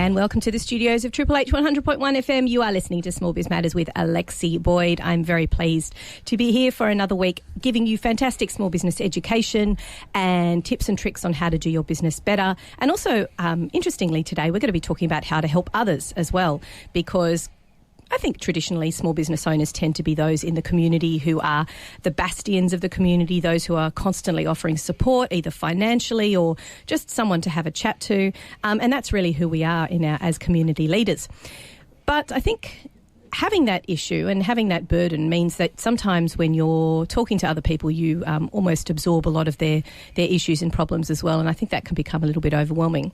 And welcome to the studios of Triple H 100.1 FM. You are listening to Small Biz Matters with Alexi Boyd. I'm very pleased to be here for another week, giving you fantastic small business education and tips and tricks on how to do your business better. And also, interestingly, today we're going to be talking about how to help others as well, because I think traditionally small business owners tend to be those in the community who are the bastions of the community, those who are constantly offering support, either financially or just someone to have a chat to. And that's really who we are as community leaders. But I think having that issue and having that burden means that sometimes when you're talking to other people, you almost absorb a lot of their issues and problems as well. And I think that can become a little bit overwhelming.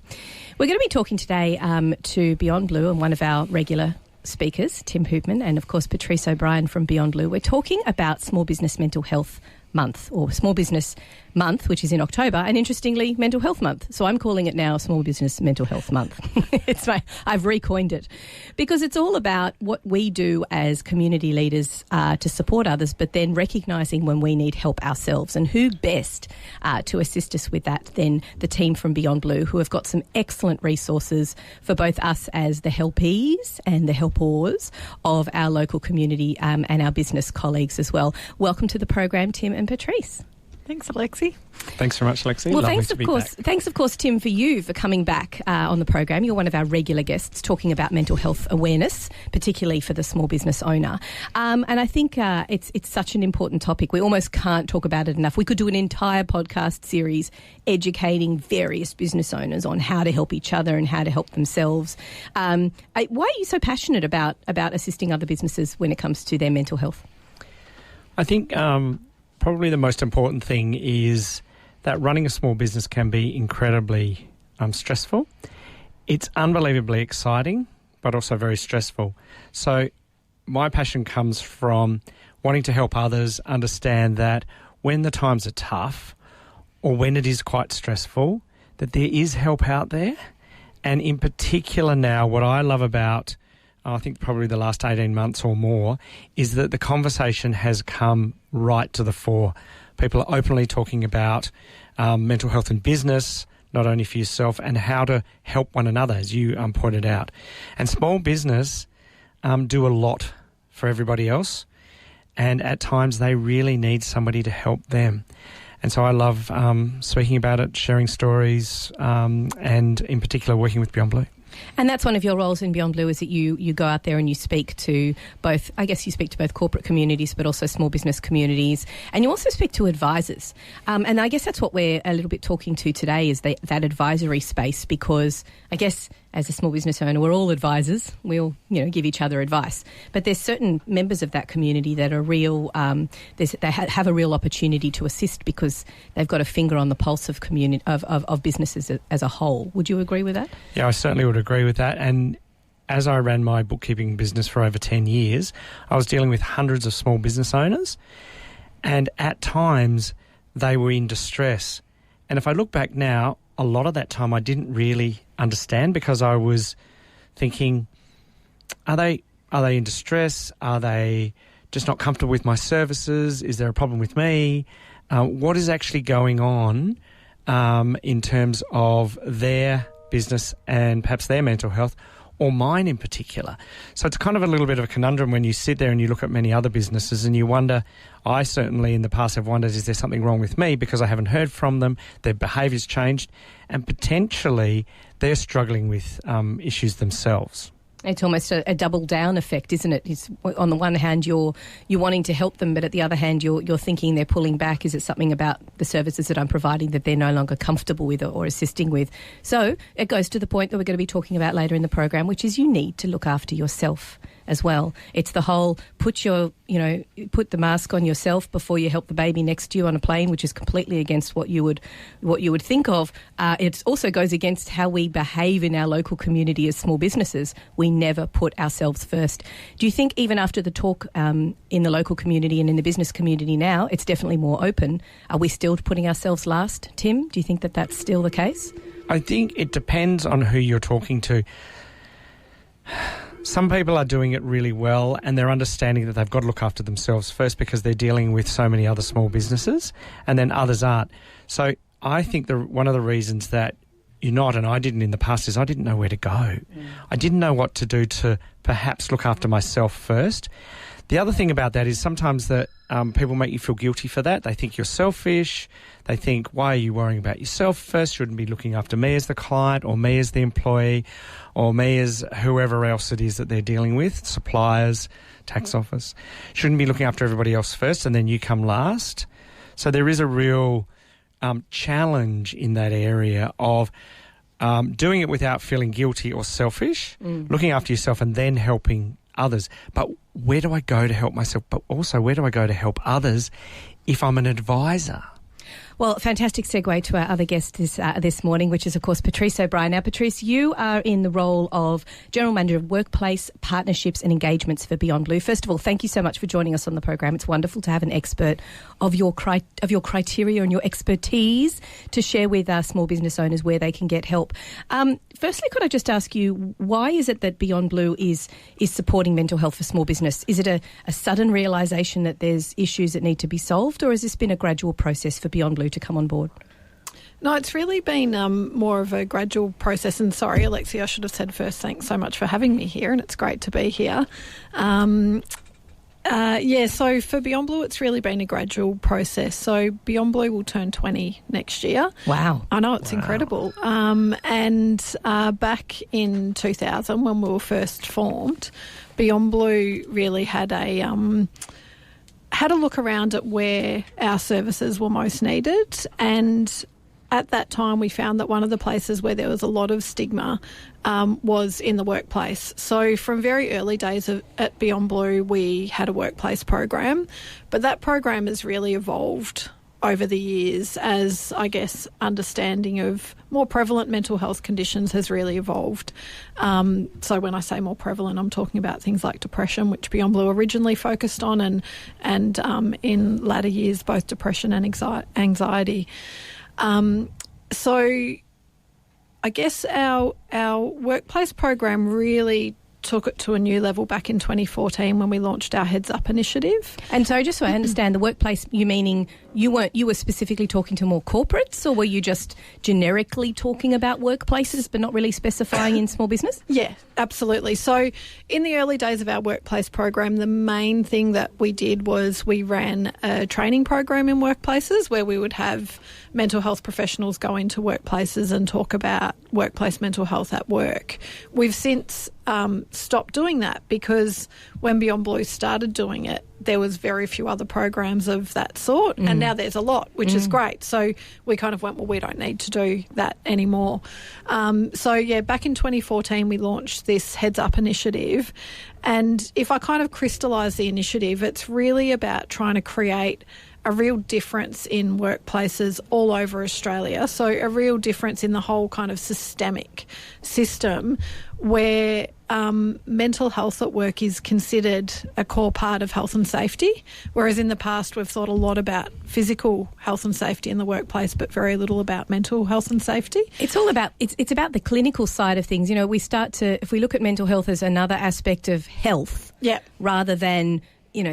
We're going to be talking today to Beyondblue and one of our regular speakers, Tim Hoopmann, and of course Patrice O'Brien from Beyondblue. We're talking about Small Business Mental Health Month, or Small Business Month, which is in October, and interestingly, Mental Health Month. So I'm calling it now Small Business Mental Health Month. I've recoined it because it's all about what we do as community leaders to support others, but then recognising when we need help ourselves, and who best to assist us with that than the team from Beyondblue, who have got some excellent resources for both us as the helpees and the helpers of our local community and our business colleagues as well. Welcome to the program, Tim and Patrice. Thanks, Alexi. Thanks very much, Alexi. Well, Lovely thanks, of course, Tim, for you for coming back on the program. You're one of our regular guests talking about mental health awareness, particularly for the small business owner. And I think it's such an important topic. We almost can't talk about it enough. We could do an entire podcast series educating various business owners on how to help each other and how to help themselves. Why are you so passionate about assisting other businesses when it comes to their mental health? I think probably the most important thing is that running a small business can be incredibly stressful. It's unbelievably exciting, but also very stressful. So my passion comes from wanting to help others understand that when the times are tough or when it is quite stressful, that there is help out there. And in particular now, what I love about I think probably the last 18 months or more, is that the conversation has come right to the fore. People are openly talking about mental health in business, not only for yourself, and how to help one another, as you pointed out. And small business do a lot for everybody else, and at times they really need somebody to help them. And so I love speaking about it, sharing stories, and in particular working with Beyondblue. And that's one of your roles in Beyondblue, is that you go out there and you speak to both, I guess you speak to both corporate communities but also small business communities, and you also speak to advisors. And I guess that's what we're a little bit talking to today, is that advisory space, because I guess as a small business owner, we're all advisors. We all, give each other advice. But there's certain members of that community that are real, they have a real opportunity to assist because they've got a finger on the pulse of community of businesses as a whole. Would you agree with that? Yeah, I certainly would agree with that. And as I ran my bookkeeping business for over 10 years, I was dealing with hundreds of small business owners, and at times they were in distress. And if I look back now, a lot of that time I didn't really understand, because I was thinking, are they in distress? Are they just not comfortable with my services? Is there a problem with me? What is actually going on in terms of their business and perhaps their mental health, or mine in particular? So it's kind of a little bit of a conundrum when you sit there and you look at many other businesses and you wonder, I certainly in the past have wondered, is there something wrong with me because I haven't heard from them, their behaviour's changed, and potentially they're struggling with issues themselves. It's almost a double down effect, isn't it? It's, on the one hand, you're wanting to help them, but at the other hand, you're thinking they're pulling back. Is it something about the services that I'm providing that they're no longer comfortable with or assisting with? So it goes to the point that we're going to be talking about later in the program, which is you need to look after yourself as well. It's the whole put the mask on yourself before you help the baby next to you on a plane, which is completely against what you would think of. It also goes against how we behave in our local community as small businesses. We never put ourselves first. Do you think even after the talk in the local community and in the business community now, it's definitely more open? Are we still putting ourselves last, Tim? Do you think that that's still the case? I think it depends on who you're talking to. Some people are doing it really well, and they're understanding that they've got to look after themselves first because they're dealing with so many other small businesses, and then others aren't. So I think one of the reasons that you're not, and I didn't in the past, is I didn't know where to go. I didn't know what to do to perhaps look after myself first. The other thing about that is sometimes that people make you feel guilty for that. They think you're selfish. They think, why are you worrying about yourself first? Shouldn't be looking after me as the client, or me as the employee, or me as whoever else it is that they're dealing with, suppliers, tax office. Shouldn't be looking after everybody else first and then you come last. So there is a real challenge in that area of doing it without feeling guilty or selfish, looking after yourself and then helping others. But where do I go to help myself? But also, where do I go to help others if I'm an advisor? Well, fantastic segue to our other guest this morning, which is, of course, Patrice O'Brien. Now, Patrice, you are in the role of General Manager of Workplace, Partnerships and Engagements for Beyondblue. First of all, thank you so much for joining us on the program. It's wonderful to have an expert of your criteria and your expertise to share with our small business owners where they can get help. Firstly, could I just ask you, why is it that Beyondblue is supporting mental health for small business? Is it a sudden realisation that there's issues that need to be solved, or has this been a gradual process for Beyondblue to come on board? No, it's really been more of a gradual process. And sorry, Alexi, I should have said first, thanks so much for having me here, and it's great to be here. So for Beyondblue, it's really been a gradual process. So Beyondblue will turn 20 next year. Wow. I know, it's incredible. Back in 2000, when we were first formed, Beyondblue really had a look around at where our services were most needed, and at that time we found that one of the places where there was a lot of stigma was in the workplace. So from very early days at Beyondblue, we had a workplace program, but that program has really evolved over the years as, I guess, understanding of more prevalent mental health conditions has really evolved. So when I say more prevalent, I'm talking about things like depression, which Beyondblue originally focused on, and in latter years, both depression and anxiety. So I guess our workplace program really took it to a new level back in 2014 when we launched our Heads Up initiative. And so just so I understand, the workplace, you meaning you were specifically talking to more corporates, or were you just generically talking about workplaces but not really specifying in small business? Yeah, absolutely. So in the early days of our workplace program, the main thing that we did was we ran a training program in workplaces where we would have mental health professionals go into workplaces and talk about workplace mental health at work. We've since stopped doing that because when Beyondblue started doing it, there was very few other programs of that sort, and now there's a lot, which is great. So we kind of went, well, we don't need to do that anymore. Back in 2014, we launched this Heads Up initiative, and if I kind of crystallise the initiative, it's really about trying to create a real difference in workplaces all over Australia. So a real difference in the whole kind of systemic system where mental health at work is considered a core part of health and safety, whereas in the past we've thought a lot about physical health and safety in the workplace but very little about mental health and safety. It's all about it's about the clinical side of things. You know, if we look at mental health as another aspect of health, rather than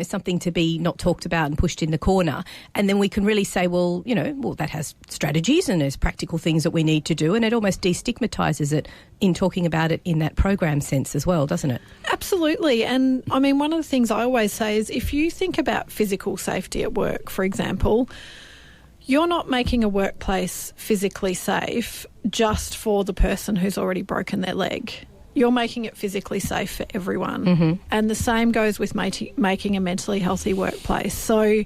something to be not talked about and pushed in the corner. And then we can really say, well, that has strategies and there's practical things that we need to do, and it almost destigmatises it in talking about it in that program sense as well, doesn't it? Absolutely. And I mean, one of the things I always say is if you think about physical safety at work, for example, you're not making a workplace physically safe just for the person who's already broken their leg. You're making it physically safe for everyone. Mm-hmm. And the same goes with making a mentally healthy workplace. So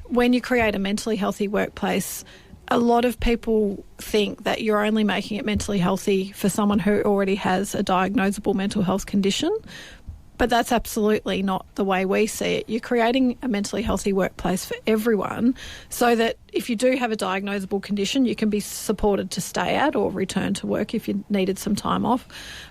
when you create a mentally healthy workplace, a lot of people think that you're only making it mentally healthy for someone who already has a diagnosable mental health condition. But that's absolutely not the way we see it. You're creating a mentally healthy workplace for everyone so that if you do have a diagnosable condition, you can be supported to stay at or return to work if you needed some time off.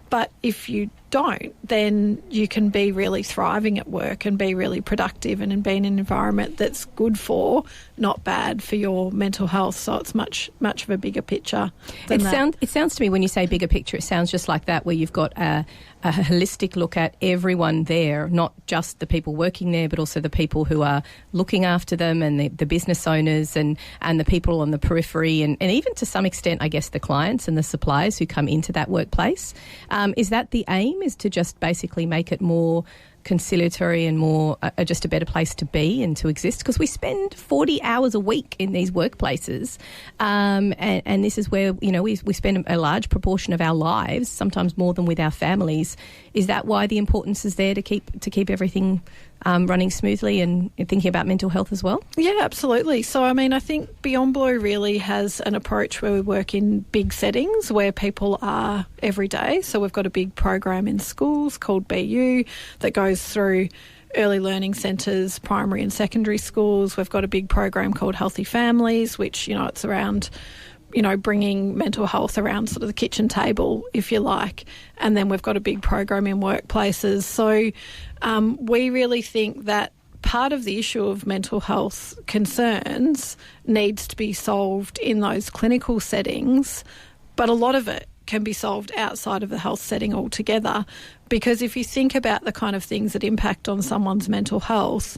But if you don't, then you can be really thriving at work and be really productive and be in an environment that's good for, not bad for your mental health. So it's much of a bigger picture than that. It sounds to me, when you say bigger picture, it sounds just like that, where you've got a holistic look at everyone there, not just the people working there, but also the people who are looking after them and the business owners. and the people on the periphery and even to some extent, I guess, the clients and the suppliers who come into that workplace. Is that the aim, is to just basically make it more conciliatory and more just a better place to be and to exist? Because we spend 40 hours a week in these workplaces, and this is where, you know, we spend a large proportion of our lives, sometimes more than with our families. Is that why the importance is there to keep everything running smoothly and thinking about mental health as well? Yeah, absolutely. So, I mean, I think Beyondblue really has an approach where we work in big settings where people are every day. So we've got a big program in schools called BU that goes through early learning centres, primary and secondary schools. We've got a big program called Healthy Families, which, you know, it's around, you know, bringing mental health around sort of the kitchen table, if you like. And then we've got a big program in workplaces. So we really think that part of the issue of mental health concerns needs to be solved in those clinical settings, but a lot of it can be solved outside of the health setting altogether. Because if you think about the kind of things that impact on someone's mental health,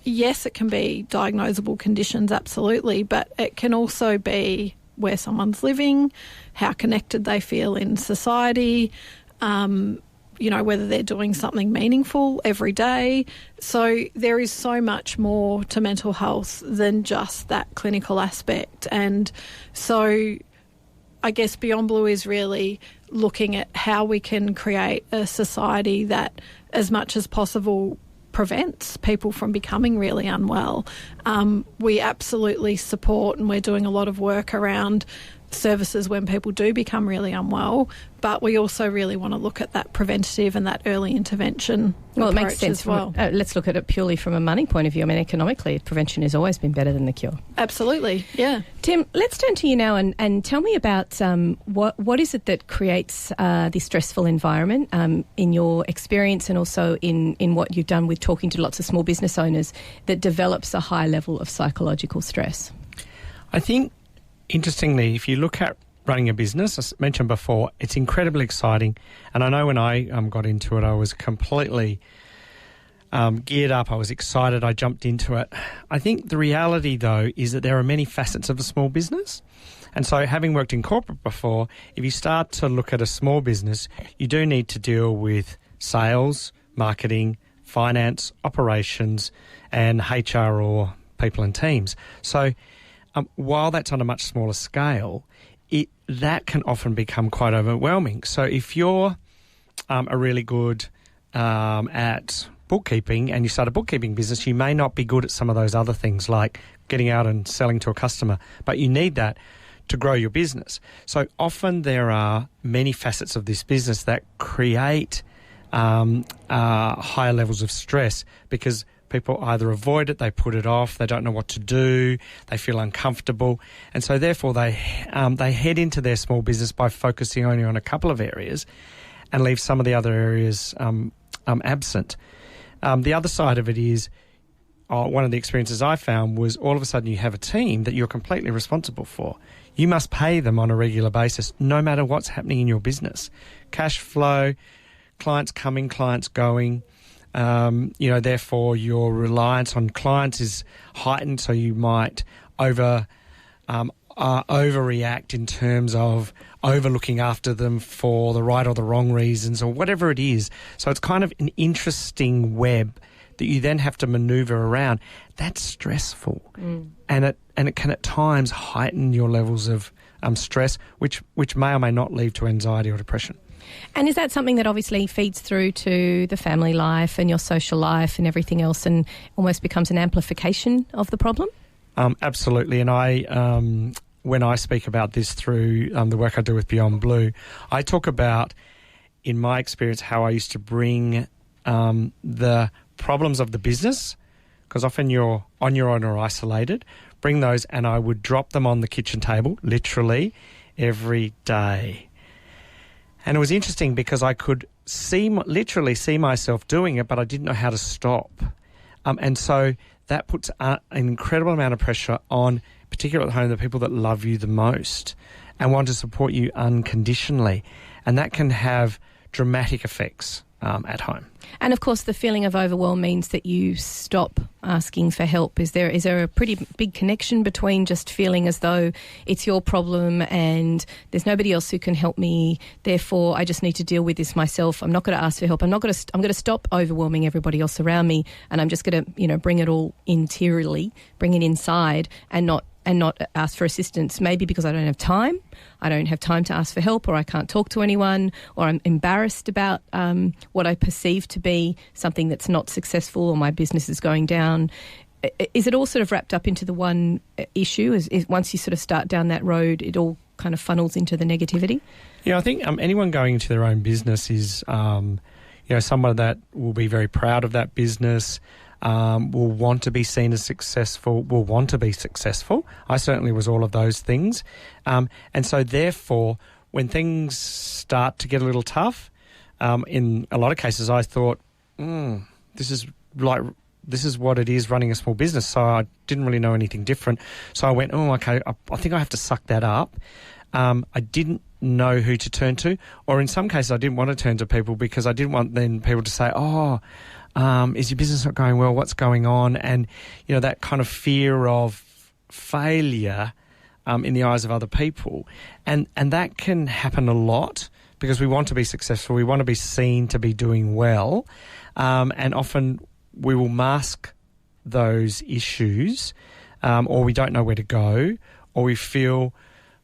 yes, it can be diagnosable conditions, absolutely, but it can also be where someone's living, how connected they feel in society, you know, whether they're doing something meaningful every day. So there is so much more to mental health than just that clinical aspect. And so I guess Beyondblue is really looking at how we can create a society that, as much as possible, prevents people from becoming really unwell. We absolutely support, and we're doing a lot of work around services when people do become really unwell, but we also really want to look at that preventative and that early intervention. Well, it makes sense as well. Let's look at it purely from a money point of view. I mean, economically, prevention has always been better than the cure. Absolutely, yeah. Tim, let's turn to you now and tell me about what is it that creates this stressful environment in your experience, and also in what you've done with talking to lots of small business owners, that develops a high level of psychological stress? I think, interestingly, if you look at running a business, as mentioned before, it's incredibly exciting. And I know when I got into it, I was completely geared up. I was excited. I jumped into it. I think the reality, though, is that there are many facets of a small business. And so, having worked in corporate before, if you start to look at a small business, you do need to deal with sales, marketing, finance, operations, and HR, or people and teams. So while that's on a much smaller scale, that can often become quite overwhelming. So if you're a really good at bookkeeping and you start a bookkeeping business, you may not be good at some of those other things like getting out and selling to a customer, but you need that to grow your business. So often there are many facets of this business that create higher levels of stress, because people either avoid it, they put it off, they don't know what to do, they feel uncomfortable, and so therefore they head into their small business by focusing only on a couple of areas and leave some of the other areas absent. The other side of it is, one of the experiences I found was all of a sudden you have a team that you're completely responsible for. You must pay them on a regular basis, no matter what's happening in your business. Cash flow, clients coming, clients going. Therefore your reliance on clients is heightened, so you might overreact in terms of overlooking after them for the right or the wrong reasons, or whatever it is. So it's kind of an interesting web that you then have to manoeuvre around. That's stressful, and it can at times heighten your levels of stress, which may or may not lead to anxiety or depression. And is that something that obviously feeds through to the family life and your social life and everything else, and almost becomes an amplification of the problem? Absolutely. And I, when I speak about this through the work I do with Beyondblue, I talk about, in my experience, how I used to bring the problems of the business, because often you're on your own or isolated, bring those, and I would drop them on the kitchen table, literally, every day. And it was interesting because I could literally see myself doing it, but I didn't know how to stop. And so that puts an incredible amount of pressure on, particularly at home, the people that love you the most and want to support you unconditionally. And that can have dramatic effects at home. And of course, the feeling of overwhelm means that you stop asking for help. Is there a pretty big connection between just feeling as though it's your problem and there's nobody else who can help me, therefore I just need to deal with this myself? I'm not going to ask for help. I'm going to stop overwhelming everybody else around me, and I'm just going to, bring it all interiorly, bring it inside, and not ask for assistance, maybe because I don't have time. I don't have time to ask for help, or I can't talk to anyone, or I'm embarrassed about what I perceive to be something that's not successful, or my business is going down. Is it all sort of wrapped up into the one issue? Is once you sort of start down that road, it all kind of funnels into the negativity? Yeah, I think anyone going into their own business is, someone that will be very proud of that business, will want to be seen as successful, will want to be successful. I certainly was all of those things. And so therefore, when things start to get a little tough, in a lot of cases I thought, this is what it is running a small business. So I didn't really know anything different. So I went, okay, I think I have to suck that up. I didn't know who to turn to, or in some cases I didn't want to turn to people because I didn't want then people to say, is your business not going well? What's going on? And, that kind of fear of failure in the eyes of other people. And that can happen a lot because we want to be successful. We want to be seen to be doing well. And often we will mask those issues, or we don't know where to go, or we feel,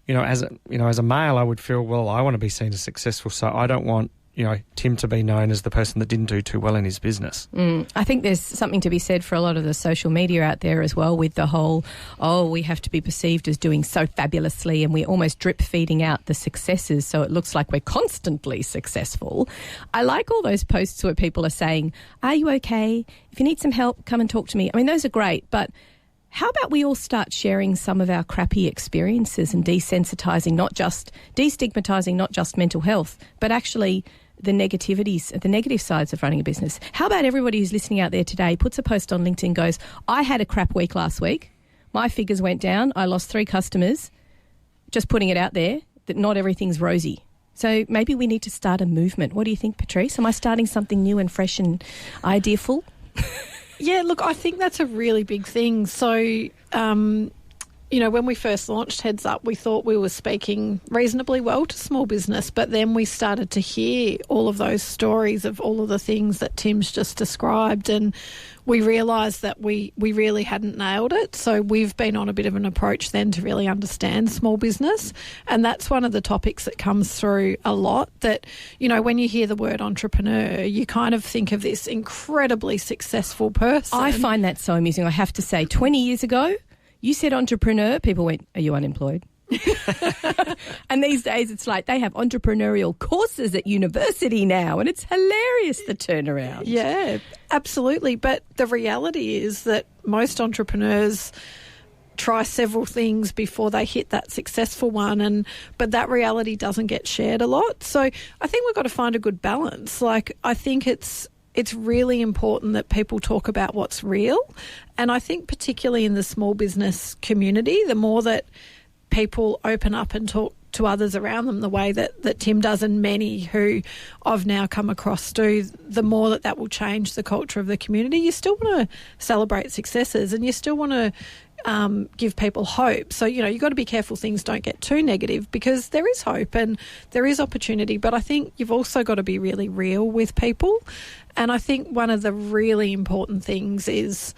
as a male, I would feel, well, I want to be seen as successful, so I don't want Tim to be known as the person that didn't do too well in his business. I think there's something to be said for a lot of the social media out there as well, with the whole, we have to be perceived as doing so fabulously, and we're almost drip feeding out the successes so it looks like we're constantly successful. I like all those posts where people are saying, are you okay? If you need some help, come and talk to me. I mean, those are great, but how about we all start sharing some of our crappy experiences and destigmatising not just mental health, but actually the negative sides of running a business. How about everybody who's listening out there today puts a post on LinkedIn, goes, I had a crap week last week. My figures went down. I lost 3 customers. Just putting it out there that not everything's rosy. So maybe we need to start a movement. What do you think, Patrice? Am I starting something new and fresh and ideaful? Yeah, look, I think that's a really big thing. So, when we first launched Heads Up, we thought we were speaking reasonably well to small business, but then we started to hear all of those stories of all of the things that Tim's just described, and we realised that we really hadn't nailed it. So we've been on a bit of an approach then to really understand small business, and that's one of the topics that comes through a lot, that, when you hear the word entrepreneur, you kind of think of this incredibly successful person. I find that so amusing. I have to say, 20 years ago, you said entrepreneur, people went, are you unemployed? And these days it's like they have entrepreneurial courses at university now, and it's hilarious, the turnaround. Yeah, absolutely. But the reality is that most entrepreneurs try several things before they hit that successful one, but that reality doesn't get shared a lot. So I think we've got to find a good balance. Like, I think it's really important that people talk about what's real. And I think particularly in the small business community, the more that people open up and talk to others around them the way that Tim does, and many who I've now come across do, the more that will change the culture of the community. You still want to celebrate successes, and you still want to give people hope. So, you've got to be careful things don't get too negative, because there is hope and there is opportunity. But I think you've also got to be really real with people. And I think one of the really important things is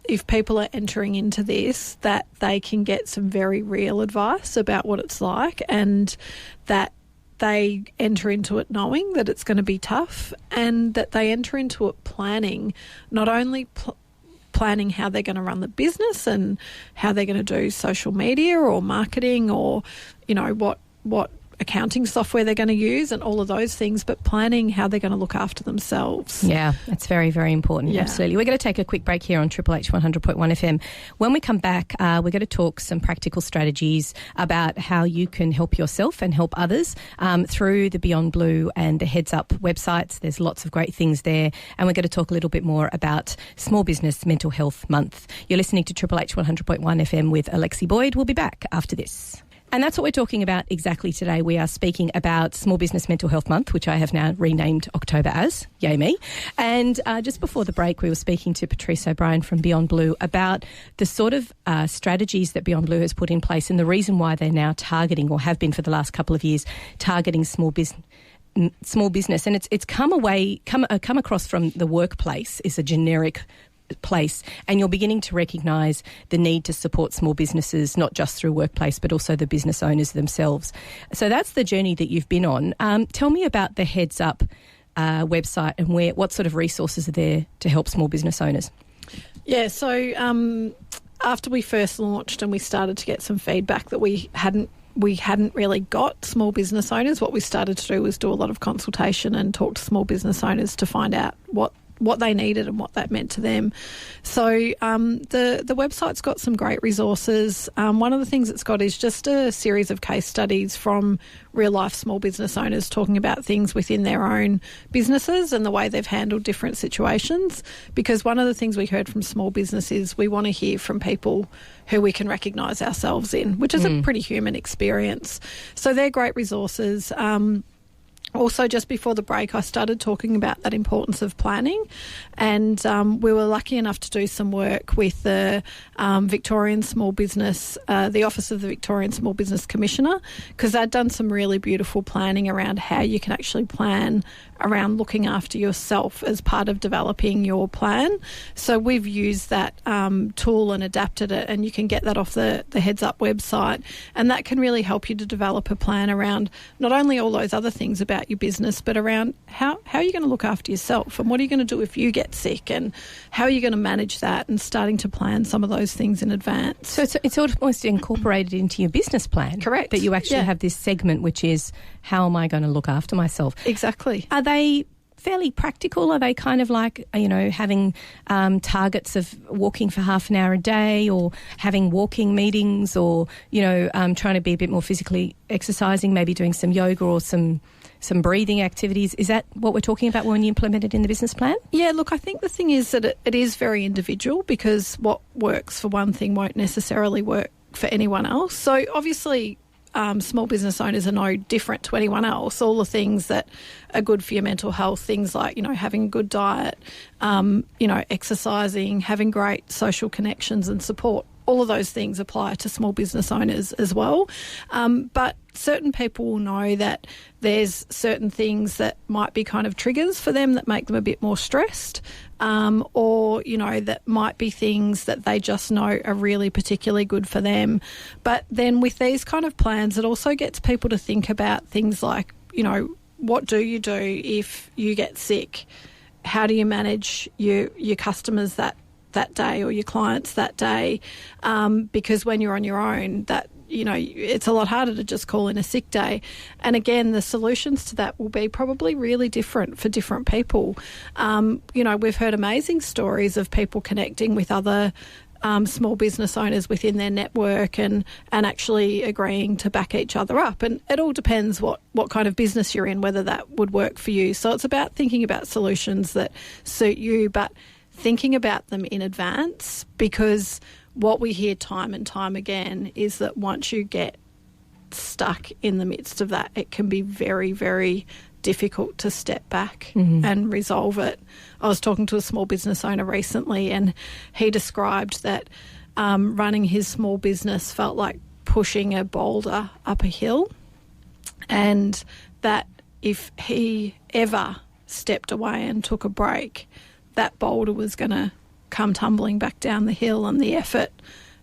if people are entering into this, that they can get some very real advice about what it's like, and that they enter into it knowing that it's going to be tough, and that they enter into it planning, not only planning how they're going to run the business and how they're going to do social media or marketing, or, what accounting software they're going to use and all of those things, but planning how they're going to look after themselves. Yeah, that's very, very important. Yeah. Absolutely. We're going to take a quick break here on Triple H 100.1 FM. When we come back, we're going to talk some practical strategies about how you can help yourself and help others through the Beyondblue and the Heads Up websites. There's lots of great things there. And we're going to talk a little bit more about Small Business Mental Health Month. You're listening to Triple H 100.1 FM with Alexi Boyd. We'll be back after this. And that's what we're talking about exactly today. We are speaking about Small Business Mental Health Month, which I have now renamed October as. Yay me. And just before the break, we were speaking to Patrice O'Brien from Beyondblue about the sort of strategies that Beyondblue has put in place and the reason why they're now targeting, or have been for the last couple of years, targeting small business. And it's come across from the workplace is a generic place, and you're beginning to recognise the need to support small businesses, not just through workplace, but also the business owners themselves. So that's the journey that you've been on. Tell me about the Heads Up website and what sort of resources are there to help small business owners. Yeah, so after we first launched and we started to get some feedback that we hadn't really got small business owners, what we started to do was do a lot of consultation and talk to small business owners to find out what they needed and what that meant to them. So the website's got some great resources. One of the things it's got is just a series of case studies from real-life small business owners talking about things within their own businesses and the way they've handled different situations. Because one of the things we heard from small business is we want to hear from people who we can recognise ourselves in, which is a pretty human experience. So they're great resources. Also, just before the break, I started talking about that importance of planning, and we were lucky enough to do some work with the Victorian Small Business, the Office of the Victorian Small Business Commissioner, because they'd done some really beautiful planning around how you can actually plan around looking after yourself as part of developing your plan. So we've used that tool and adapted it, and you can get that off the Heads Up website, and that can really help you to develop a plan around not only all those other things about your business, but around how are you going to look after yourself, and what are you going to do if you get sick, and how are you going to manage that, and starting to plan some of those things in advance. So it's almost incorporated into your business plan. Correct. That you actually have this segment which is, how am I going to look after myself? Exactly. Are they fairly practical? Are they kind of like, having targets of walking for half an hour a day, or having walking meetings, or, trying to be a bit more physically exercising, maybe doing some yoga or some breathing activities? Is that what we're talking about when you implement it in the business plan? Yeah, look, I think the thing is that it is very individual, because what works for one thing won't necessarily work for anyone else. So obviously small business owners are no different to anyone else. All the things that are good for your mental health, things like, having a good diet, exercising, having great social connections and support, all of those things apply to small business owners as well. But certain people will know that there's certain things that might be kind of triggers for them that make them a bit more stressed, or, that might be things that they just know are really particularly good for them. But then with these kind of plans, it also gets people to think about things like, what do you do if you get sick? How do you manage your customers that day, or your clients that day? Because when you're on your own, that it's a lot harder to just call in a sick day. And again, the solutions to that will be probably really different for different people. We've heard amazing stories of people connecting with other small business owners within their network and actually agreeing to back each other up. And it all depends what kind of business you're in, whether that would work for you. So it's about thinking about solutions that suit you, but thinking about them in advance, because what we hear time and time again is that once you get stuck in the midst of that, it can be very, very difficult to step back and resolve it. I was talking to a small business owner recently, and he described that running his small business felt like pushing a boulder up a hill, and that if he ever stepped away and took a break, that boulder was going to come tumbling back down the hill, and the effort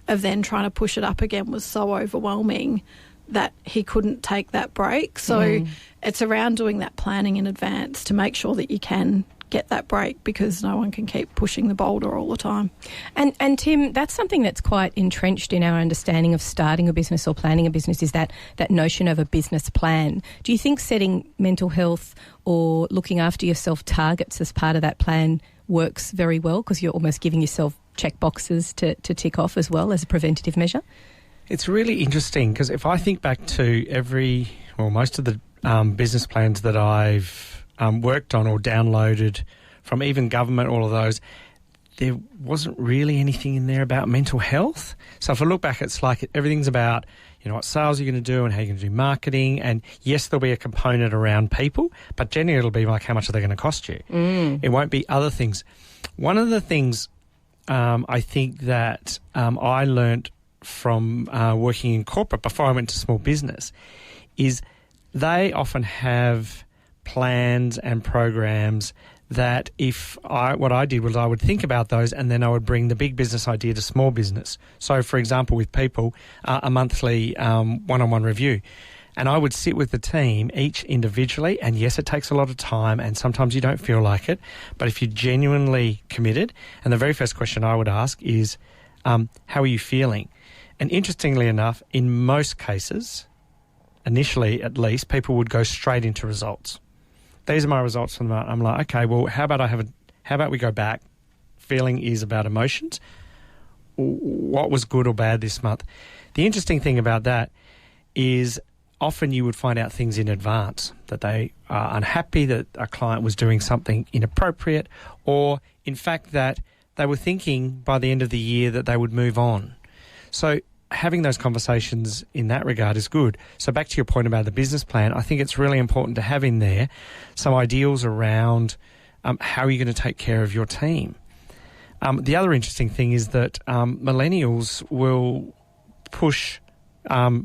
of then trying to push it up again was so overwhelming that he couldn't take that break. So it's around doing that planning in advance to make sure that you can get that break, because no one can keep pushing the boulder all the time. And Tim, that's something that's quite entrenched in our understanding of starting a business or planning a business, is that notion of a business plan. Do you think setting mental health or looking after yourself targets as part of that plan works very well, because you're almost giving yourself check boxes to tick off as well as a preventative measure? It's really interesting, because if I think back to most of the business plans that I've worked on or downloaded from even government, all of those, there wasn't really anything in there about mental health. So if I look back, it's like everything's about, what sales you're going to do and how you're going to do marketing. And yes, there'll be a component around people, but generally it'll be like how much are they going to cost you. It won't be other things. One of the things I think that I learnt from working in corporate before I went to small business is they often have plans and programs that what I did was I would think about those and then I would bring the big business idea to small business. So, for example, with people, a monthly one-on-one review. And I would sit with the team each individually, and yes, it takes a lot of time and sometimes you don't feel like it, but if you're genuinely committed, and the very first question I would ask is, how are you feeling? And interestingly enough, in most cases, initially at least, people would go straight into results. These are my results from the month. I'm like, okay, well, how about we go back? Feeling is about emotions. What was good or bad this month? The interesting thing about that is often you would find out things in advance, that they are unhappy, that a client was doing something inappropriate, or in fact that they were thinking by the end of the year that they would move on. So having those conversations in that regard is good. So back to your point about the business plan, I think it's really important to have in there some ideals around how you're going to take care of your team. The other interesting thing is that millennials will push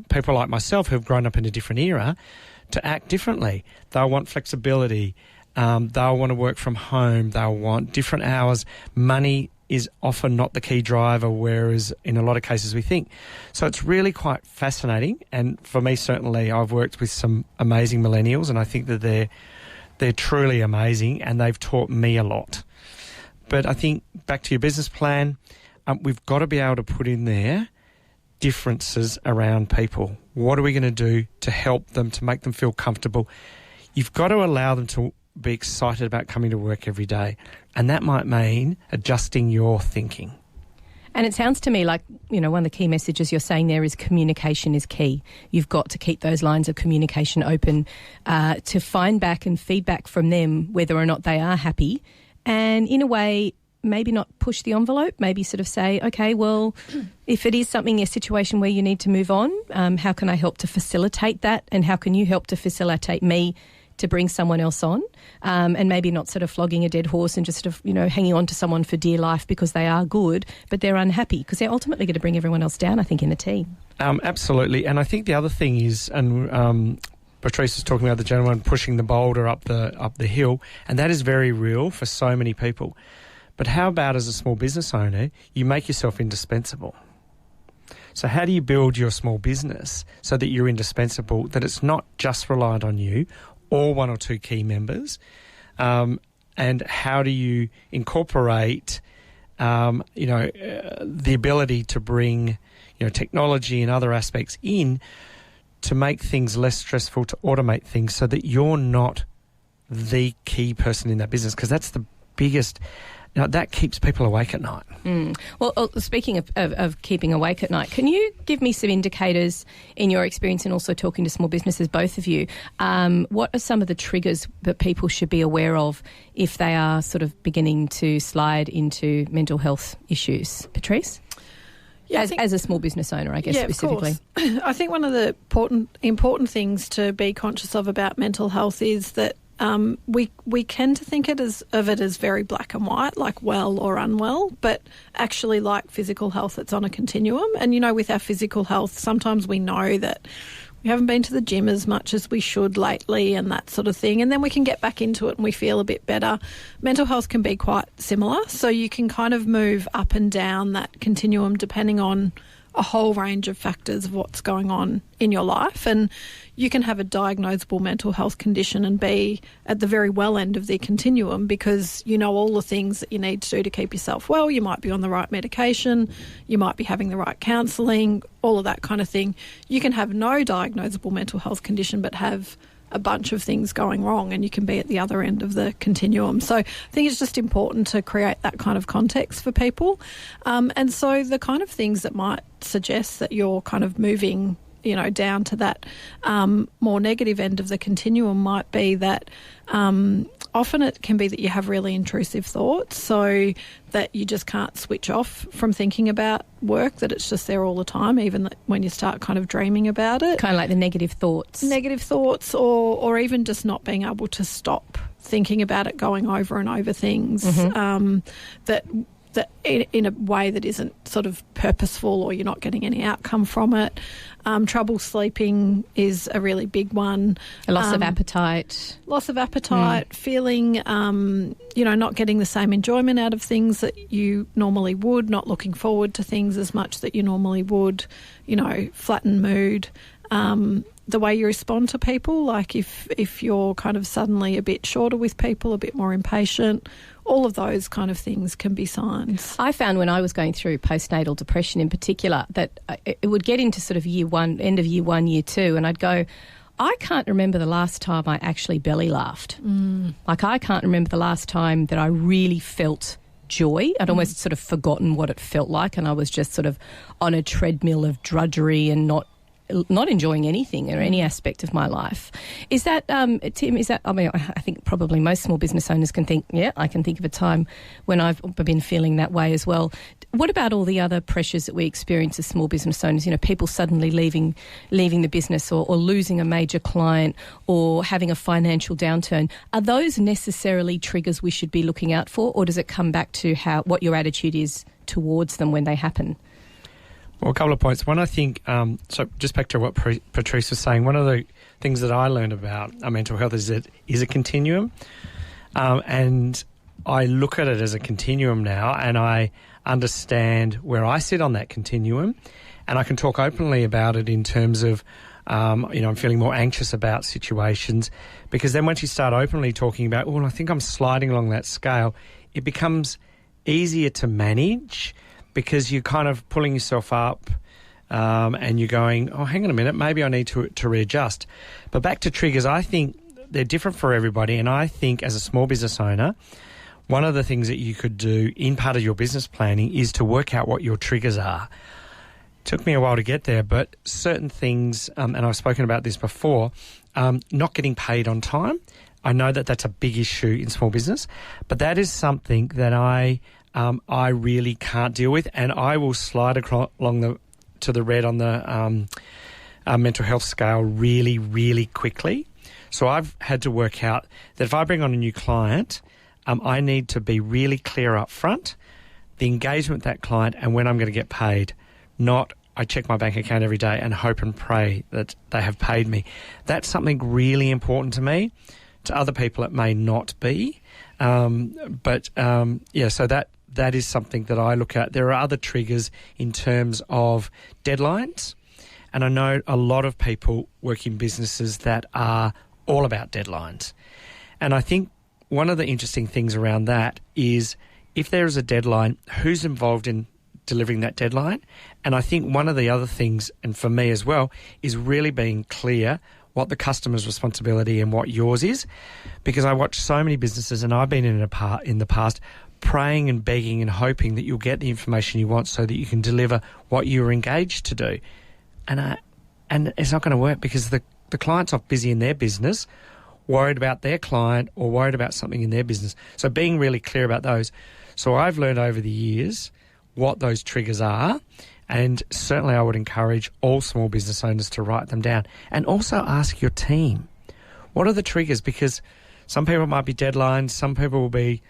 people like myself who've grown up in a different era to act differently. They'll want flexibility. They'll want to work from home. They'll want different hours. Money is often not the key driver, whereas in a lot of cases we think. So it's really quite fascinating. And for me, certainly, I've worked with some amazing millennials, and I think that they're truly amazing, and they've taught me a lot. But I think back to your business plan, we've got to be able to put in there differences around people. What are we going to do to help them, to make them feel comfortable? You've got to allow them to be excited about coming to work every day. And that might mean adjusting your thinking. And it sounds to me like, one of the key messages you're saying there is communication is key. You've got to keep those lines of communication open to find back and feedback from them whether or not they are happy. And in a way, maybe not push the envelope, maybe sort of say, okay, well, if it is a situation where you need to move on, how can I help to facilitate that? And how can you help to facilitate me to bring someone else on, and maybe not sort of flogging a dead horse and just sort of, hanging on to someone for dear life because they are good, but they're unhappy because they're ultimately going to bring everyone else down, I think, in the team. Absolutely. And I think the other thing is, and Patrice was talking about the gentleman pushing the boulder up the hill, and that is very real for so many people. But how about as a small business owner, you make yourself indispensable? So how do you build your small business so that you're indispensable, that it's not just reliant on you or one or two key members, and how do you incorporate, the ability to bring, technology and other aspects in to make things less stressful, to automate things so that you're not the key person in that business, because that's the biggest. That keeps people awake at night. Well, speaking of keeping awake at night, can you give me some indicators in your experience and also talking to small businesses, both of you? What are some of the triggers that people should be aware of if they are sort of beginning to slide into mental health issues? Patrice? Yeah, as a small business owner, I guess, specifically. Of course. I think one of the important things to be conscious of about mental health is that we tend to think of it as very black and white, like well or unwell, but actually like physical health, it's on a continuum. And, with our physical health, sometimes we know that we haven't been to the gym as much as we should lately and that sort of thing. And then we can get back into it and we feel a bit better. Mental health can be quite similar. So you can kind of move up and down that continuum depending on a whole range of factors of what's going on in your life. And you can have a diagnosable mental health condition and be at the very well end of the continuum because you know all the things that you need to do to keep yourself well. You might be on the right medication, you might be having the right counselling, all of that kind of thing. You can have no diagnosable mental health condition but have a bunch of things going wrong and you can be at the other end of the continuum. So I think it's just important to create that kind of context for people. And so the kind of things that might suggest that you're kind of moving down to that more negative end of the continuum might be that often it can be that you have really intrusive thoughts, so that you just can't switch off from thinking about work, that it's just there all the time, even when you start kind of dreaming about it. Kind of like the negative thoughts. Negative thoughts, or even just not being able to stop thinking about it, going over and over things that in a way that isn't sort of purposeful, or you're not getting any outcome from it. Trouble sleeping is a really big one. A loss of appetite. Feeling, not getting the same enjoyment out of things that you normally would, not looking forward to things as much that you normally would, flattened mood. The way you respond to people, like if you're kind of suddenly a bit shorter with people, a bit more impatient, all of those kind of things can be signs. I found when I was going through postnatal depression in particular that it would get into sort of end of year 1, year 2, and I'd go, I can't remember the last time I actually belly laughed. Like, I can't remember the last time that I really felt joy. I'd almost sort of forgotten what it felt like, and I was just sort of on a treadmill of drudgery and not enjoying anything or any aspect of my life. Is that, Tim, I think probably most small business owners can think, yeah, I can think of a time when I've been feeling that way as well. What about all the other pressures that we experience as small business owners? People suddenly leaving the business or losing a major client or having a financial downturn. Are those necessarily triggers we should be looking out for, or does it come back to what your attitude is towards them when they happen? Well, a couple of points. One, I think, so just back to what Patrice was saying, one of the things that I learned about mental health is it is a continuum. And I look at it as a continuum now, and I understand where I sit on that continuum, and I can talk openly about it in terms of, I'm feeling more anxious about situations, because then once you start openly talking about, I think I'm sliding along that scale, it becomes easier to manage, because you're kind of pulling yourself up and you're going, hang on a minute, maybe I need to readjust. But back to triggers, I think they're different for everybody. And I think as a small business owner, one of the things that you could do in part of your business planning is to work out what your triggers are. It took me a while to get there, but certain things, and I've spoken about this before, not getting paid on time. I know that that's a big issue in small business, but that is something that I really can't deal with, and I will slide along to the red on the mental health scale really, really quickly. So I've had to work out that if I bring on a new client, I need to be really clear up front, the engagement with that client and when I'm going to get paid, not I check my bank account every day and hope and pray that they have paid me. That's something really important to me. To other people it may not be, so that is something that I look at. There are other triggers in terms of deadlines, and I know a lot of people work in businesses that are all about deadlines. And I think one of the interesting things around that is if there is a deadline, who's involved in delivering that deadline? And I think one of the other things, and for me as well, is really being clear what the customer's responsibility and what yours is, because I watch so many businesses, and I've been in the past, praying and begging and hoping that you'll get the information you want so that you can deliver what you're engaged to do. And it's not going to work, because the client's off busy in their business, worried about their client or worried about something in their business. So being really clear about those. So I've learned over the years what those triggers are, and certainly I would encourage all small business owners to write them down. And also ask your team, what are the triggers? Because some people might be deadlines, some people will be,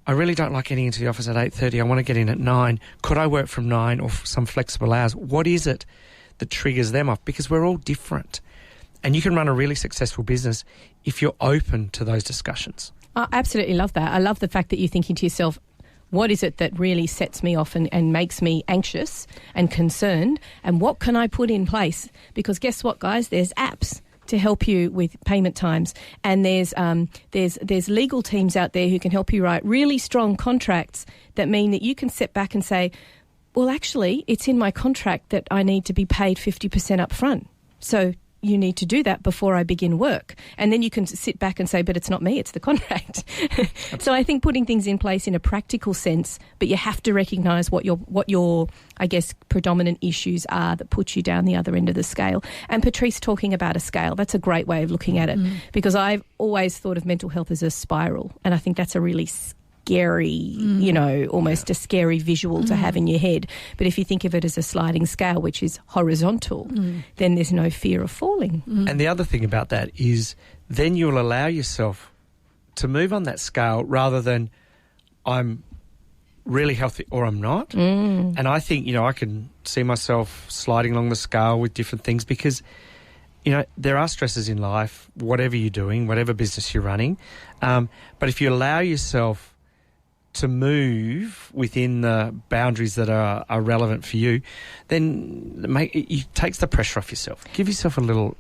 I really don't like getting into the office at 8:30. I want to get in at 9. Could I work from 9 or some flexible hours? What is it that triggers them off? Because we're all different. And you can run a really successful business if you're open to those discussions. I absolutely love that. I love the fact that you're thinking to yourself, what is it that really sets me off and makes me anxious and concerned? And what can I put in place? Because guess what, guys? There's apps to help you with payment times, and there's legal teams out there who can help you write really strong contracts that mean that you can sit back and say, well, actually, it's in my contract that I need to be paid 50% up front. So you need to do that before I begin work. And then you can sit back and say, but it's not me, it's the contract. So I think putting things in place in a practical sense, but you have to recognise what your I guess, predominant issues are that put you down the other end of the scale. And Patrice talking about a scale, that's a great way of looking at it, because I've always thought of mental health as a spiral, and I think that's a really scary, almost a scary visual to have in your head. But if you think of it as a sliding scale, which is horizontal, then there's no fear of falling. And the other thing about that is then you'll allow yourself to move on that scale rather than I'm really healthy or I'm not. And I think, I can see myself sliding along the scale with different things because, there are stresses in life, whatever you're doing, whatever business you're running. But if you allow yourself to move within the boundaries that are relevant for you, then it takes the pressure off yourself. Give yourself a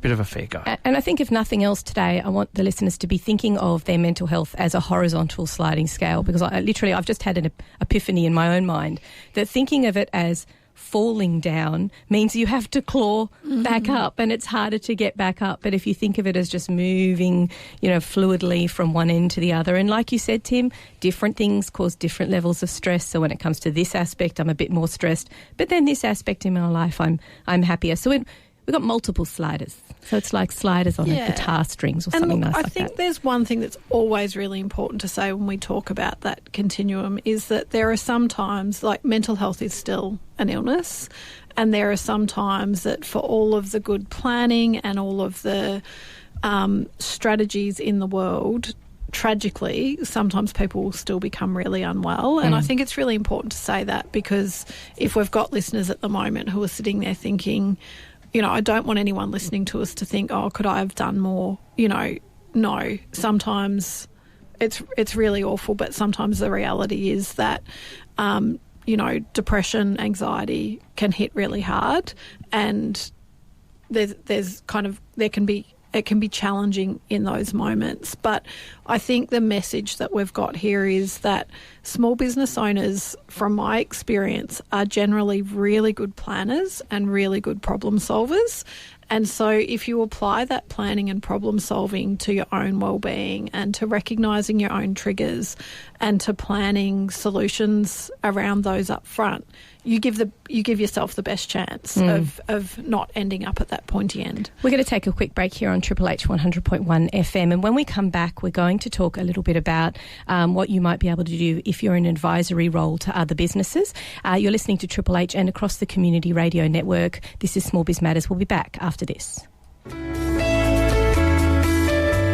bit of a fair go. And I think if nothing else today, I want the listeners to be thinking of their mental health as a horizontal sliding scale, because I've just had an epiphany in my own mind that thinking of it as falling down means you have to claw back up, and it's harder to get back up. But if you think of it as just moving, fluidly from one end to the other, and like you said, Tim, different things cause different levels of stress. So when it comes to this aspect, I'm a bit more stressed, but then this aspect in my life, I'm happier. So we've got multiple sliders. So it's like sliders on a guitar strings or something nice like that. I think there's one thing that's always really important to say when we talk about that continuum is that there are some times, like mental health is still an illness, and there are some times that for all of the good planning and all of the strategies in the world, tragically, sometimes people will still become really unwell. And I think it's really important to say that, because if we've got listeners at the moment who are sitting there thinking, I don't want anyone listening to us to think, oh, could I have done more? No. Sometimes it's really awful, but sometimes the reality is that, depression, anxiety can hit really hard, and it can be challenging in those moments. But I think the message that we've got here is that small business owners, from my experience, are generally really good planners and really good problem solvers. And so if you apply that planning and problem solving to your own well-being and to recognising your own triggers and to planning solutions around those up front, you give yourself the best chance of not ending up at that pointy end. We're going to take a quick break here on Triple H 100.1 FM, and when we come back, we're going to talk a little bit about what you might be able to do if you're in an advisory role to other businesses. You're listening to Triple H and across the Community Radio Network. This is Small Biz Matters. We'll be back after this.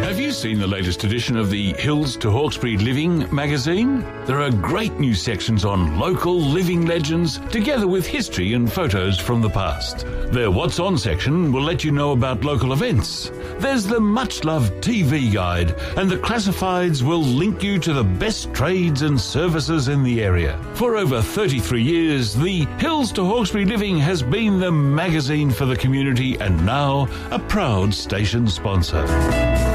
Have you seen the latest edition of the Hills to Hawkesbury Living magazine? There are great new sections on local living legends, together with history and photos from the past. Their What's On section will let you know about local events. There's the much-loved TV guide, and the classifieds will link you to the best trades and services in the area. For over 33 years, the Hills to Hawkesbury Living has been the magazine for the community, and now a proud station sponsor.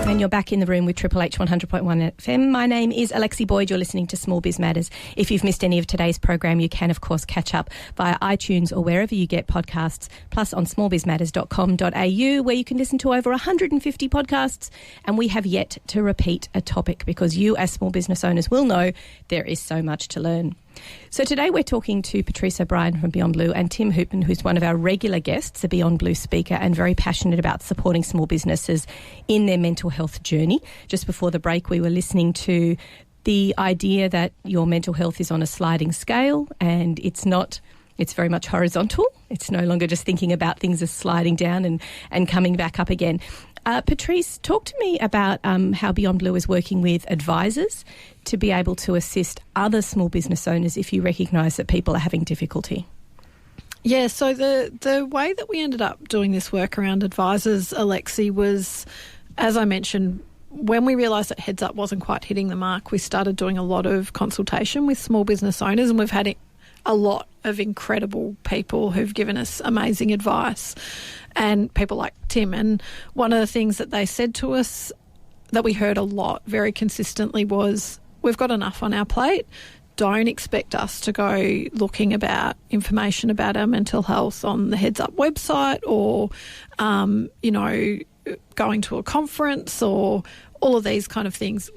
And you're back in the room with Triple H 100.1 FM. My name is Alexi Boyd. You're listening to Small Biz Matters. If you've missed any of today's program, you can, of course, catch up via iTunes or wherever you get podcasts, plus on smallbizmatters.com.au, where you can listen to over 150 podcasts. And we have yet to repeat a topic, because you, as small business owners, will know there is so much to learn. So today we're talking to Patrice O'Brien from Beyondblue and Tim Hoopmann, who's one of our regular guests, a Beyondblue speaker and very passionate about supporting small businesses in their mental health journey. Just before the break, we were listening to the idea that your mental health is on a sliding scale, and it's not. It's very much horizontal. It's no longer just thinking about things as sliding down and coming back up again. Patrice, talk to me about how Beyondblue is working with advisors to be able to assist other small business owners if you recognise that people are having difficulty. Yeah, so the way that we ended up doing this work around advisors, Alexi, was, as I mentioned, when we realised that Heads Up wasn't quite hitting the mark, we started doing a lot of consultation with small business owners, and we've had a lot of incredible people who've given us amazing advice, and people like Tim. And one of the things that they said to us that we heard a lot very consistently was, we've got enough on our plate. don't expect us to go looking about information about our mental health on the Heads Up website or, going to a conference or all of these kind of things.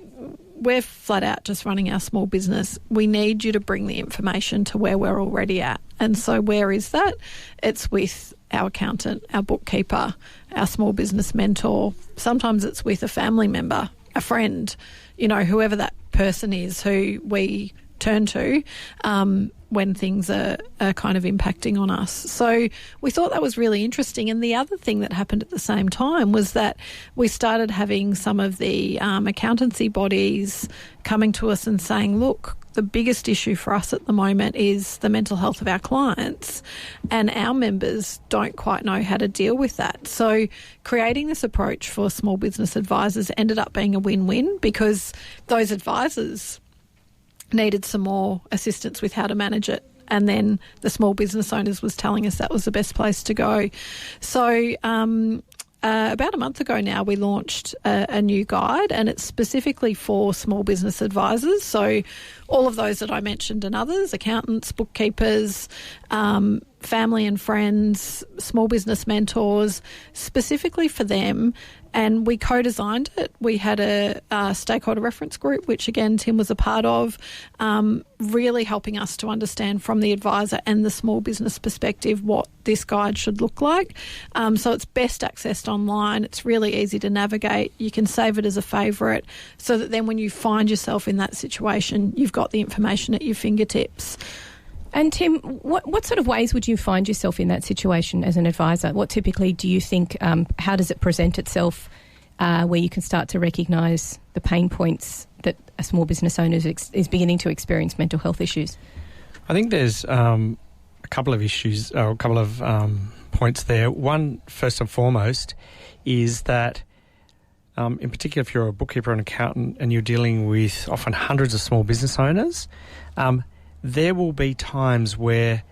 We're flat out just running our small business. We need you to bring the information to where we're already at. And so where is that? It's with our accountant, our bookkeeper, our small business mentor. Sometimes it's with a family member, a friend, whoever that person is who we turn to when things are kind of impacting on us. So we thought that was really interesting. And the other thing that happened at the same time was that we started having some of the accountancy bodies coming to us and saying, look, the biggest issue for us at the moment is the mental health of our clients, and our members don't quite know how to deal with that. So creating this approach for small business advisors ended up being a win-win, because those advisors needed some more assistance with how to manage it. And then the small business owners was telling us that was the best place to go. So about a month ago now, we launched a new guide, and it's specifically for small business advisors. So all of those that I mentioned and others, accountants, bookkeepers, family and friends, small business mentors, specifically for them. And we co-designed it. We had a stakeholder reference group, which again Tim was a part of, really helping us to understand from the advisor and the small business perspective what this guide should look like. So it's best accessed online. It's really easy to navigate. You can save it as a favourite, so that then when you find yourself in that situation, you've got the information at your fingertips. And Tim, what sort of ways would you find yourself in that situation as an advisor? What typically do you think, how does it present itself where you can start to recognise the pain points that a small business owner is beginning to experience mental health issues? I think there's a couple of issues, or a couple of points there. One, first and foremost, is that in particular if you're a bookkeeper or an accountant and you're dealing with often hundreds of small business owners, there will be times where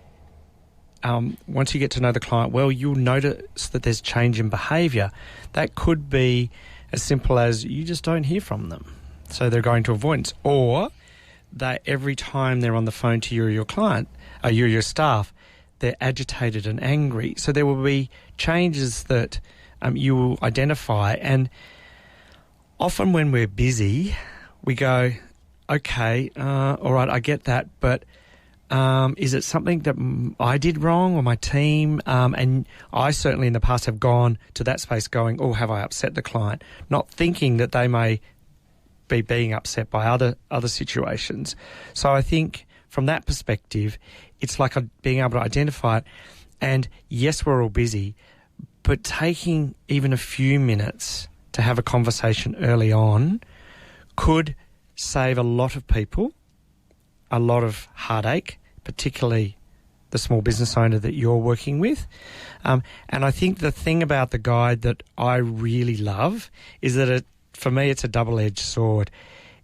once you get to know the client well, you'll notice that there's change in behaviour. That could be as simple as you just don't hear from them, so they're going to avoidance, or that every time they're on the phone to you or your client, you or your staff, they're agitated and angry. So there will be changes that you will identify. And often when we're busy, we go, okay, all right, I get that, but is it something that I did wrong or my team? And I certainly in the past have gone to that space going, oh, have I upset the client? Not thinking that they may be being upset by other situations. So I think from that perspective, it's like being able to identify it. And yes, we're all busy, but taking even a few minutes to have a conversation early on could save a lot of people a lot of heartache, particularly the small business owner that you're working with. And I think the thing about the guide that I really love is that for me it's a double-edged sword.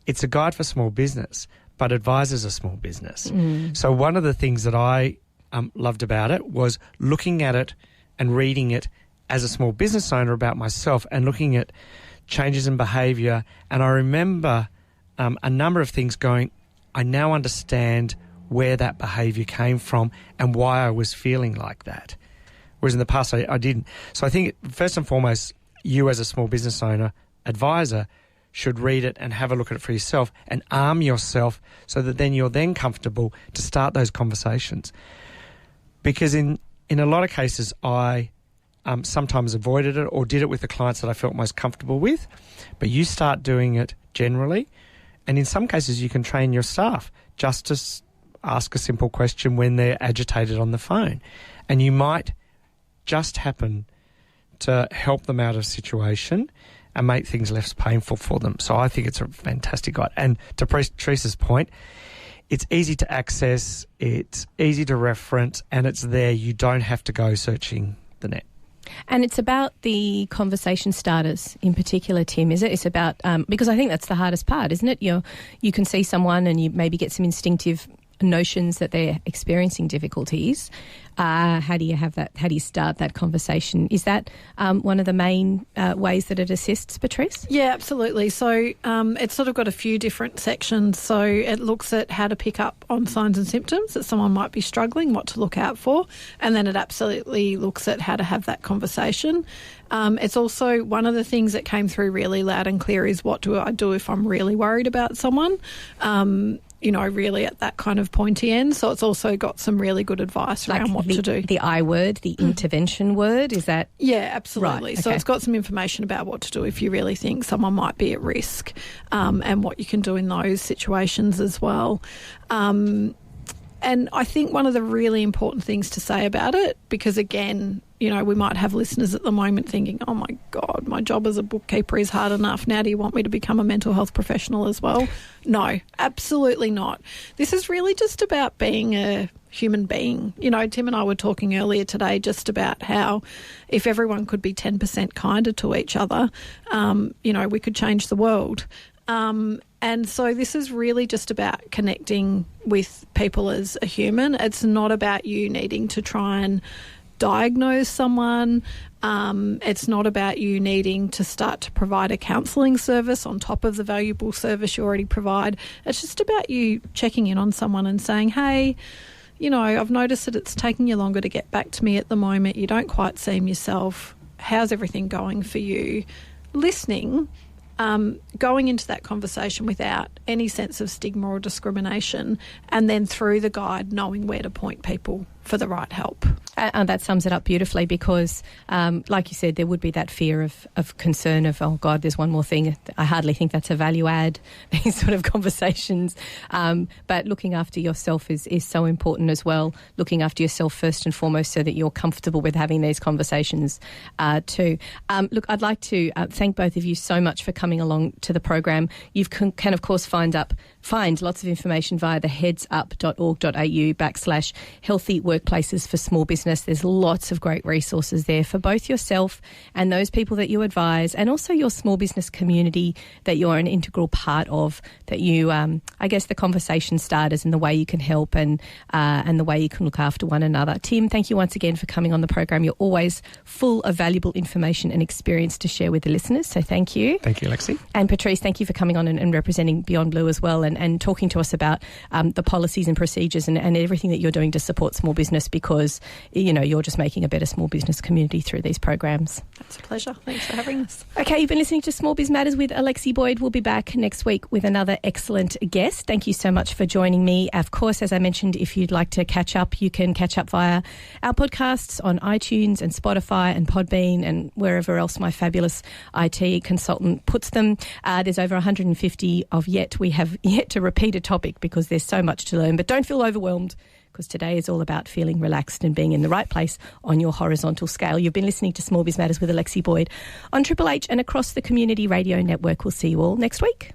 It's a guide for small business, but advisors are small business. So one of the things that I loved about it was looking at it and reading it as a small business owner about myself and looking at changes in behaviour. And I remember a number of things going, I now understand where that behaviour came from and why I was feeling like that. Whereas in the past I didn't. So I think first and foremost, you as a small business owner, advisor, should read it and have a look at it for yourself and arm yourself so that then you're then comfortable to start those conversations. Because in a lot of cases I sometimes avoided it or did it with the clients that I felt most comfortable with, but you start doing it generally. And in some cases, you can train your staff just to ask a simple question when they're agitated on the phone. And you might just happen to help them out of a situation and make things less painful for them. So I think it's a fantastic guide. And to Patrice's point, it's easy to access, it's easy to reference, and it's there. You don't have to go searching the net. And it's about the conversation starters in particular, Tim, is it? It's about, because I think that's the hardest part, isn't it? You can see someone and you maybe get some instinctive notions that they're experiencing difficulties, how do you start that conversation? Is that one of the main ways that it assists, Patrice? Yeah, absolutely. So it's sort of got a few different sections. So it looks at how to pick up on signs and symptoms that someone might be struggling, what to look out for, and then it absolutely looks at how to have that conversation. It's also one of the things that came through really loud and clear is what do I do if I'm really worried about someone? Really at that kind of pointy end. So it's also got some really good advice around what to do. The I word, the intervention word, is that? Yeah, absolutely. Right, So okay. it's got some information about what to do if you really think someone might be at risk, and what you can do in those situations as well. And I think one of the really important things to say about it, because again, we might have listeners at the moment thinking, oh my God, my job as a bookkeeper is hard enough. Now do you want me to become a mental health professional as well? No, absolutely not. This is really just about being a human being. Tim and I were talking earlier today just about how if everyone could be 10% kinder to each other, we could change the world. And so this is really just about connecting with people as a human. It's not about you needing to try and diagnose someone. It's not about you needing to start to provide a counselling service on top of the valuable service you already provide. It's just about you checking in on someone and saying, hey, I've noticed that it's taking you longer to get back to me at the moment. You don't quite seem yourself. How's everything going for you? Listening. Going into that conversation without any sense of stigma or discrimination, and then through the guide knowing where to point people for the right help. And that sums it up beautifully because, like you said, there would be that fear of concern of, oh, God, there's one more thing. I hardly think that's a value add, these sort of conversations. But looking after yourself is so important as well, looking after yourself first and foremost so that you're comfortable with having these conversations too. Look, I'd like to thank both of you so much for coming along to the program. You can of course, find lots of information via the headsup.org.au/healthy workplaces for small business. There's lots of great resources there for both yourself and those people that you advise, and also your small business community that you're an integral part of, that you, the conversation starters and the way you can help and the way you can look after one another. Tim, thank you once again for coming on the program. You're always full of valuable information and experience to share with the listeners, so thank you. Thank you, Alexi. And Patrice, thank you for coming on and representing Beyondblue as well and talking to us about the policies and procedures and everything that you're doing to support small business, because you're just making a better small business community through these programs. That's a pleasure. Thanks for having us. Okay, you've been listening to Small Biz Matters with Alexi Boyd. We'll be back next week with another excellent guest. Thank you so much for joining me. Of course, as I mentioned, if you'd like to catch up, you can catch up via our podcasts on iTunes and Spotify and Podbean and wherever else my fabulous IT consultant puts them. There's over 150 of we have yet to repeat a topic because there's so much to learn. But don't feel overwhelmed, because today is all about feeling relaxed and being in the right place on your horizontal scale. You've been listening to Small Biz Matters with Alexi Boyd on Triple H and across the Community Radio Network. We'll see you all next week.